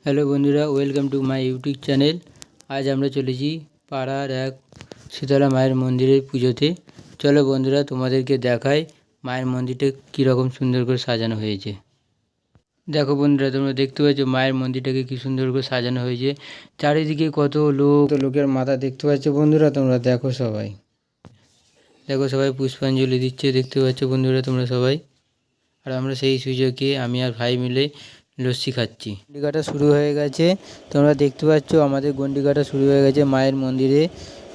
Hello বন্ধুরা, welcome to my YouTube channel. আজ আমরা চলেছি পাড়ার এক শীতলা মায়ের মন্দিরের পুজোতে। চলো বন্ধুরা, তোমাদেরকে দেখাই মায়ের মন্দিরটা কীরকম সুন্দর করে সাজানো হয়েছে। দেখো বন্ধুরা, তোমরা দেখতে পাচ্ছ মায়ের মন্দিরটাকে কী সুন্দর করে সাজানো হয়েছে। চারিদিকে কত লোকের মাথা দেখতে পাচ্ছ বন্ধুরা, তোমরা দেখো সবাই। দেখো সবাই পুষ্পাঞ্জলি দিচ্ছে, দেখতে পাচ্ছ বন্ধুরা তোমরা সবাই। আর আমরা সেই সুযোগে আমি আর ভাই মিলে লস্যি খাচ্ছি। গন্ডি কাটা শুরু হয়ে গেছে, তোমরা দেখতে পাচ্ছ আমাদের গন্ডি কাটা শুরু হয়ে গেছে। মায়ের মন্দিরে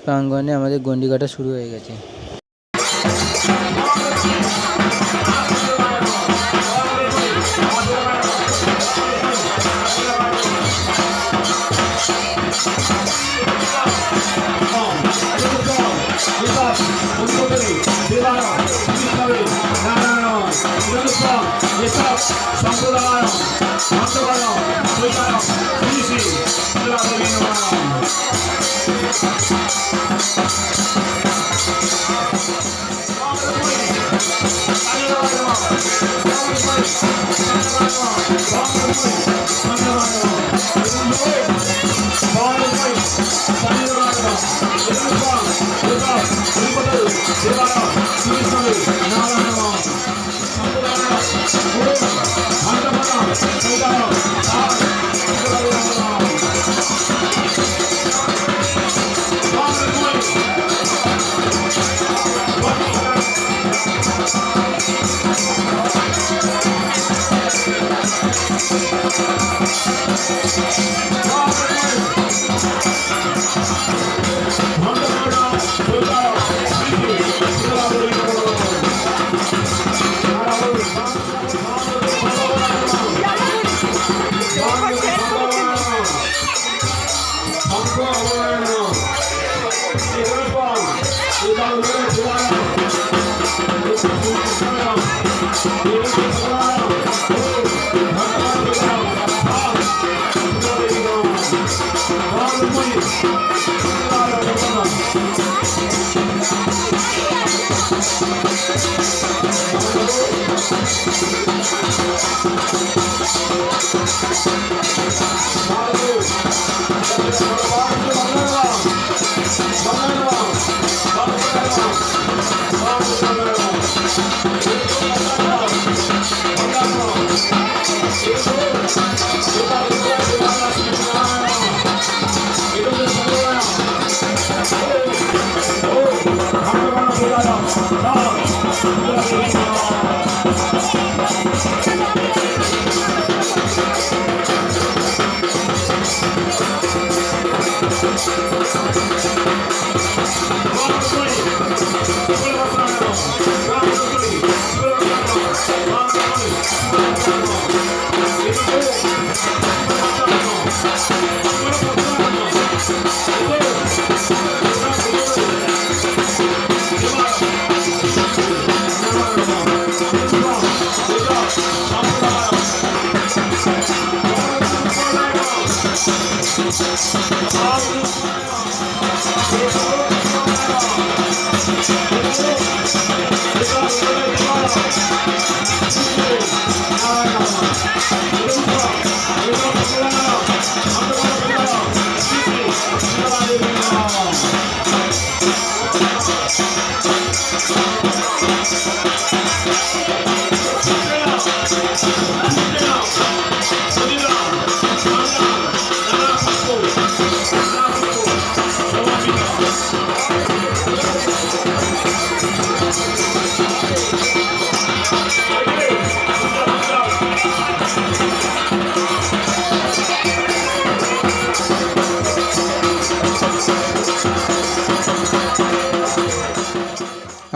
প্রাঙ্গণে আমাদের গন্ডি কাটা শুরু হয়ে গেছে।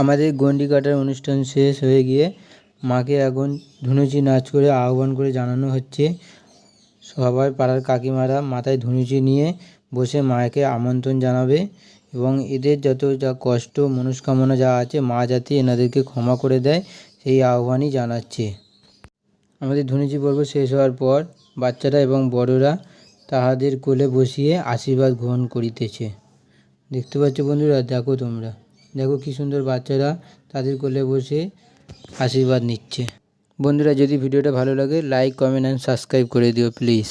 আমাদের গন্ডি কাটার অনুষ্ঠান শেষ হয়ে গিয়ে মাকে এখন ধুনুচি নাচ করে আহ্বান করে জানানো হচ্ছে। সবাই পাড়ার কাকিমারা মাথায় ধুনুচি নিয়ে বসে মাকে আমন্ত্রণ জানাবে এবং এদের যা কষ্ট মনস্কামনা যা আছে মা যাতে এনাদেরকে ক্ষমা করে দেয় সেই আহ্বানই জানাচ্ছে। আমাদের ধুনুচি পর্ব শেষ হওয়ার পর বাচ্চারা এবং বড়রা তাহাদের কোলে বসিয়ে আশীর্বাদ গ্রহণ করিতেছে। দেখতে পাচ্ছ বন্ধুরা, দেখো তোমরা দেখো কি সুন্দর বাচ্চারা তাদের কোলে বসে আশীর্বাদ নিচ্ছে। বন্ধুরা, যদি ভিডিওটা ভালো লাগে লাইক, কমেন্ট অ্যান্ড সাবস্ক্রাইব করে দিও প্লিজ।